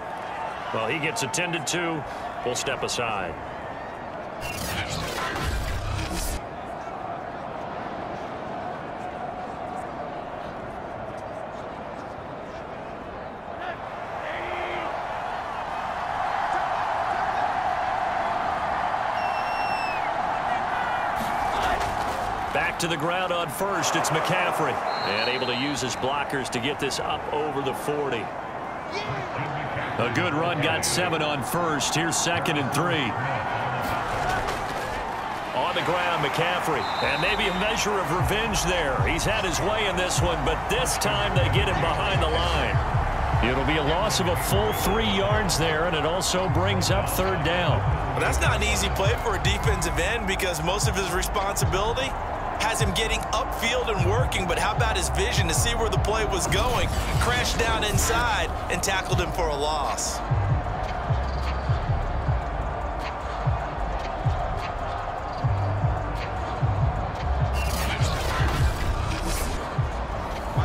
S3: Well, he gets attended to. We'll step aside. Back to the ground on 1st. It's McCaffrey. And able to use his blockers to get this up over the 40. A good run, got 7 on 1st. Here's 2nd and 3. On the ground, McCaffrey. And maybe a measure of revenge there. He's had his way in this one, but this time they get him behind the line. It'll be a loss of a full 3 yards there, and it also brings up 3rd down.
S2: Well, that's not an easy play for a defensive end because most of his responsibility has him getting upfield and working, but how about his vision to see where the play was going, crashed down inside, and tackled him for a loss.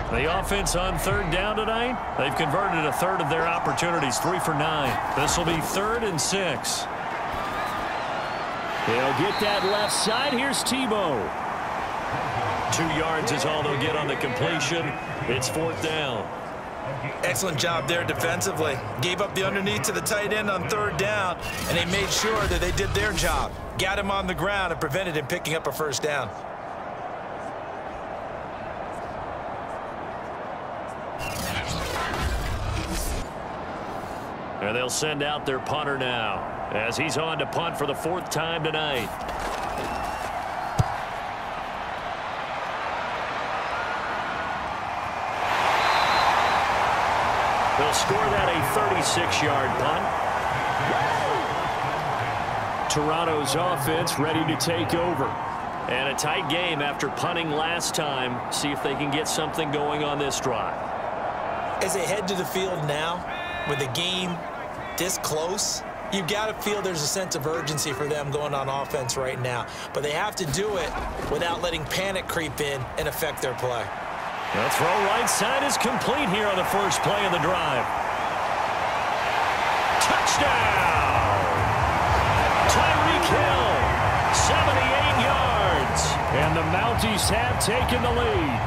S3: The offense on 3rd down tonight, they've converted a 1/3 of their opportunities, 3 for 9. This will be 3rd and 6. They'll get that left side. Here's Tebow. 2 yards is all they'll get on the completion. It's 4th down.
S2: Excellent job there defensively. Gave up the underneath to the tight end on 3rd down, and they made sure that they did their job. Got him on the ground and prevented him picking up a 1st down.
S3: And they'll send out their punter now as he's on to punt for the 4th time tonight. They'll score that a 36-yard punt. Toronto's offense ready to take over. And a tight game after punting last time. See if they can get something going on this drive.
S2: As they head to the field now, with the game this close, you've got to feel there's a sense of urgency for them going on offense right now. But they have to do it without letting panic creep in and affect their play.
S3: The throw right side is complete here on the first play of the drive. Touchdown! Tyreek Hill, 78 yards. And the Mounties have taken the lead.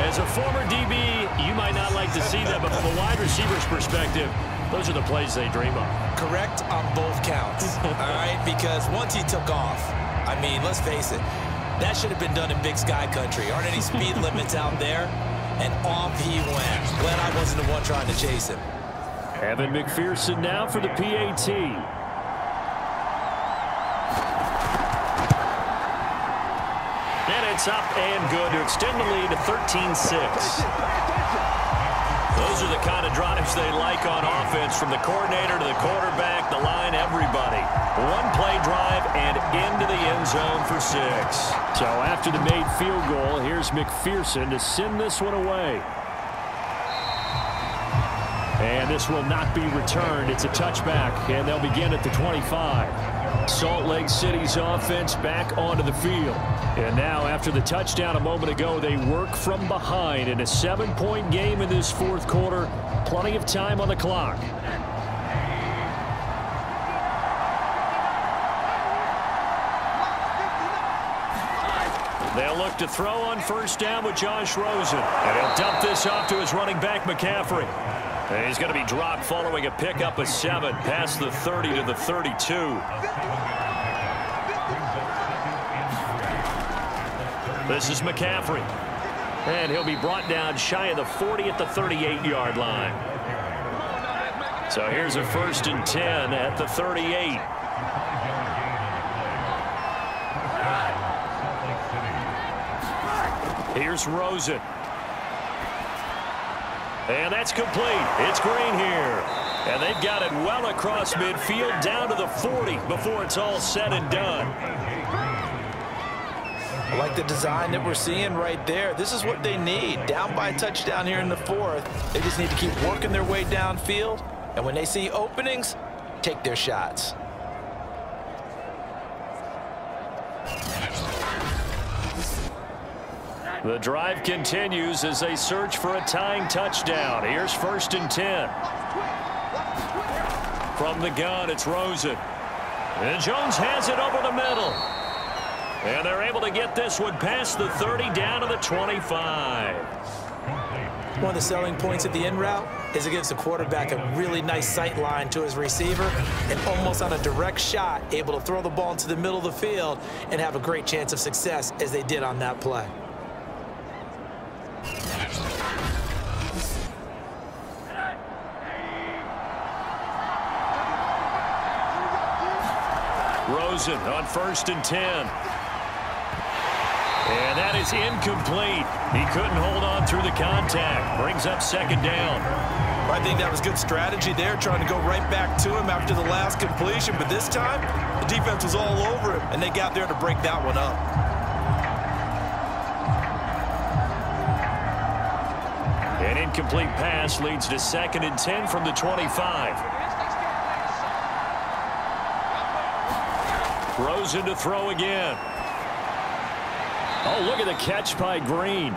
S3: As a former DB, you might not like to see that, but from a wide receiver's perspective, Those are the plays they dream of.
S2: Correct on both counts, all right? Because once he took off, I mean, let's face it, that should have been done in Big Sky Country. Aren't any speed limits out there? And off he went. Glad I wasn't the one trying to chase him.
S3: Evan McPherson now for the PAT. And it's up and good to extend the lead to 13-6. Those are the kind of drives they like on offense, from the coordinator to the quarterback, the line, everybody. One-play drive and into the end zone for 6. So after the made field goal, here's McPherson to send this one away. And this will not be returned. It's a touchback, and they'll begin at the 25. Salt Lake City's offense back onto the field. And now, after the touchdown a moment ago, they work from behind in a 7-point game in this fourth quarter. Plenty of time on the clock. They'll look to throw on first down with Josh Rosen. And he'll dump this off to his running back, McCaffrey. And he's going to be dropped following a pickup of 7 past the 30 to the 32. This is McCaffrey. And he'll be brought down shy of the 40 at the 38-yard line. So here's a 1st and 10 at the 38. Here's Rosen. And that's complete. It's Green here. And they've got it well across midfield down to the 40 before it's all said and done.
S2: I like the design that we're seeing right there. This is what they need. Down by a touchdown here in the 4th. They just need to keep working their way downfield. And when they see openings, take their shots.
S3: The drive continues as they search for a tying touchdown. Here's 1st and 10. From the gun, it's Rosen. And Jones has it over the middle. And they're able to get this one past the 30 down to the 25.
S2: One of the selling points of the in route is it gives the quarterback a really nice sight line to his receiver, and almost on a direct shot, able to throw the ball into the middle of the field and have a great chance of success as they did on that play.
S3: Rosen on 1st and 10. And that is incomplete. He couldn't hold on through the contact. Brings up 2nd down.
S2: I think that was good strategy there, trying to go right back to him after the last completion. But this time, the defense was all over him, and they got there to break that one up.
S3: An incomplete pass leads to 2nd and 10 from the 25. Rosen to throw again. Oh, look at the catch by Green.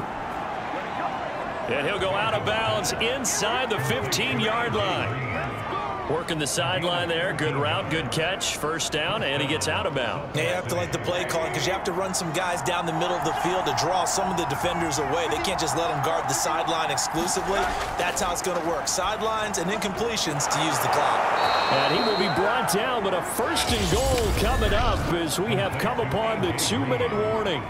S3: And he'll go out of bounds inside the 15-yard line. Working the sideline there. Good route, good catch. 1st down, and he gets out of bounds.
S2: Yeah, you have to like the play calling because you have to run some guys down the middle of the field to draw some of the defenders away. They can't just let them guard the sideline exclusively. That's how it's going to work. Sidelines and incompletions to use the clock.
S3: And he will be brought down, but a 1st and goal coming up as we have come upon the 2-minute warning.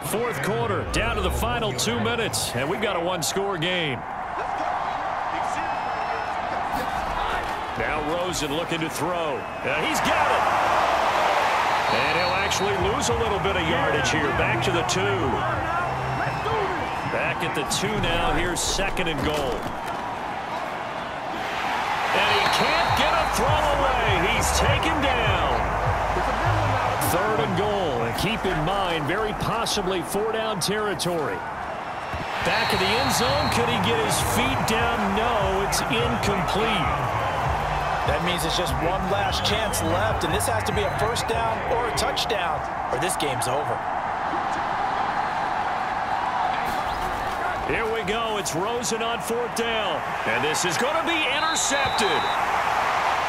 S3: 4th quarter, down to the final 2 minutes, and we've got a 1-score game. Now Rosen looking to throw. He's got it. And he'll actually lose a little bit of yardage here. Back to the 2. Back at the 2 now. Here's 2nd and goal. And he can't get a throw away. He's taken down. 3rd and goal. And keep in mind, very possibly 4-down territory. Back of the end zone. Could he get his feet down? No, it's incomplete.
S2: That means it's just one last chance left, and this has to be a 1st down or a touchdown, or this game's over.
S3: Here we go. It's Rosen on 4th down. And this is going to be intercepted.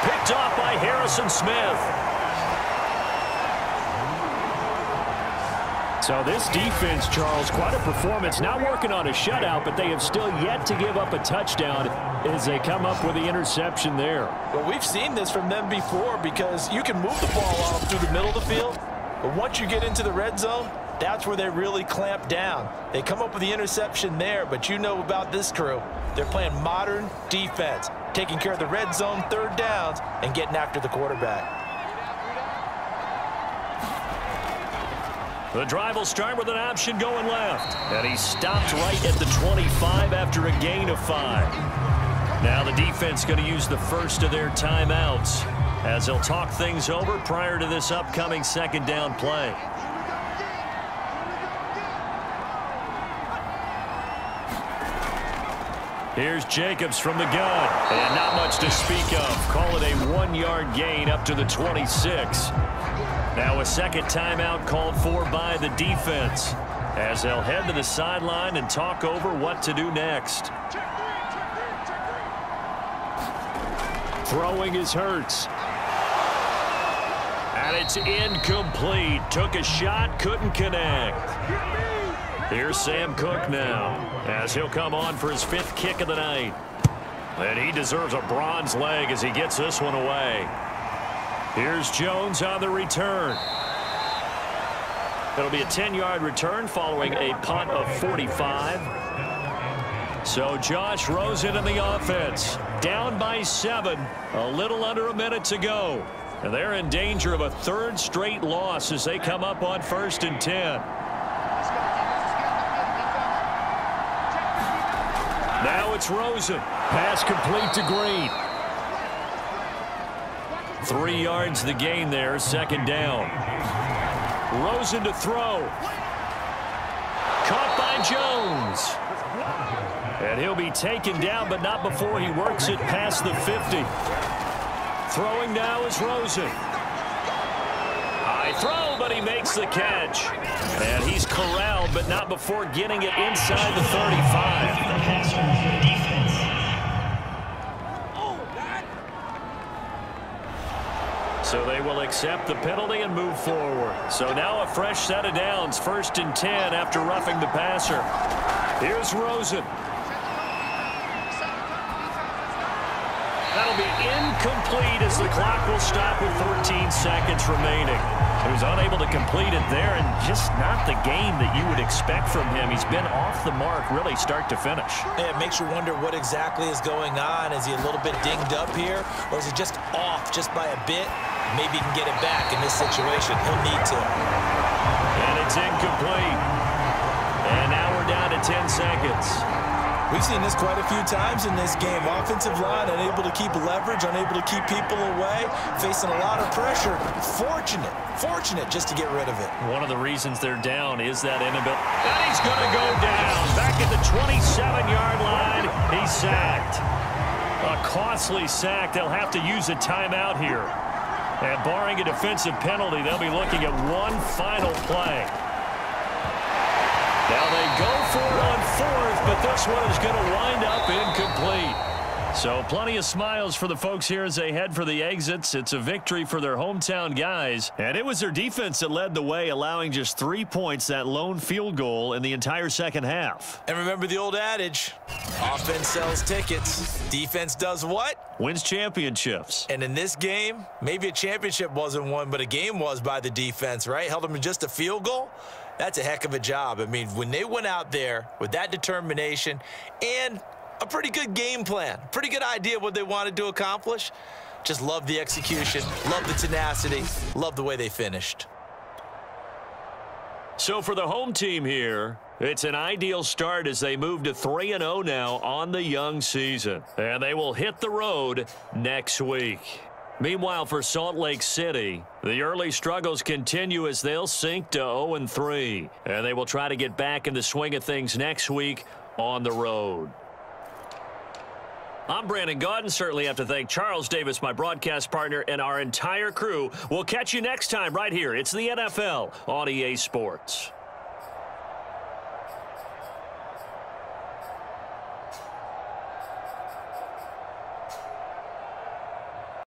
S3: Picked off by Harrison Smith.
S1: So this defense, Charles, quite a performance. Not working on a shutout, but they have still yet to give up a touchdown as they come up with the interception there.
S2: Well, we've seen this from them before because you can move the ball off through the middle of the field, but once you get into the red zone, that's where they really clamp down. They come up with the interception there, but you know about this crew. They're playing modern defense, taking care of the red zone, third downs, and getting after the quarterback.
S1: The drive will start with an option going left. And he stopped right at the 25 after a gain of 5. Now the defense going to use the first of their timeouts as they'll talk things over prior to this upcoming second down play. Here's Jacobs from the gun. And not much to speak of. Call it a 1-yard gain up to the 26. Now a second timeout called for by the defense as they'll head to the sideline and talk over what to do next. Throwing is Hurts. And it's incomplete. Took a shot, couldn't connect. Here's Sam Cook now as he'll come on for his 5th kick of the night. And he deserves a bronze leg as he gets this one away. Here's Jones on the return. It'll be a 10-yard return following a punt of 45. So Josh Rosen in the offense. Down by 7. A little under a minute to go. And they're in danger of a 3rd straight loss as they come up on 1st and 10. Now it's Rosen. Pass complete to Green. 3 yards the gain there, second down. Rosen to throw. Caught by Jones. And he'll be taken down, but not before he works it past the 50. Throwing now is Rosen. High throw, but he makes the catch. And he's corralled, but not before getting it inside the 35. So they will accept the penalty and move forward. So now a fresh set of downs, 1st and 10 after roughing the passer. Here's Rosen. That'll be incomplete as the clock will stop with 13 seconds remaining. He was unable to complete it there, and just not the game that you would expect from him. He's been off the mark really start to finish.
S2: Yeah, it makes you wonder what exactly is going on. Is he a little bit dinged up here, or is he just off just by a bit? Maybe he can get it back in this situation. He'll need to.
S1: And it's incomplete. And now we're down to 10 seconds.
S2: We've seen this quite a few times in this game. Offensive line unable to keep leverage, unable to keep people away, facing a lot of pressure. Fortunate just to get rid of it.
S1: One of the reasons they're down is that inability. And he's going to go down. Back at the 27-yard line. He's sacked. A costly sack. They'll have to use a timeout here. And barring a defensive penalty, they'll be looking at one final play. Now they go for it on 4th, but this one is going to wind up incomplete. So plenty of smiles for the folks here as they head for the exits. It's a victory for their hometown guys. And it was their defense that led the way, allowing just 3 points, that lone field goal in the entire second half.
S2: And remember the old adage, offense sells tickets. Defense does what?
S1: Wins championships.
S2: And in this game, maybe a championship wasn't won, but a game was by the defense, right? Held them to just a field goal. That's a heck of a job. I mean, when they went out there with that determination and a pretty good game plan, pretty good idea what they wanted to accomplish, just love the execution, love the tenacity, love the way they finished.
S1: So for the home team here, it's an ideal start as they move to 3-0 now on the young season. And they will hit the road next week. Meanwhile, for Salt Lake City, the early struggles continue as they'll sink to 0-3. And they will try to get back in the swing of things next week on the road. I'm Brandon Gaudin. Certainly have to thank Charles Davis, my broadcast partner, and our entire crew. We'll catch you next time right here. It's the NFL on EA Sports.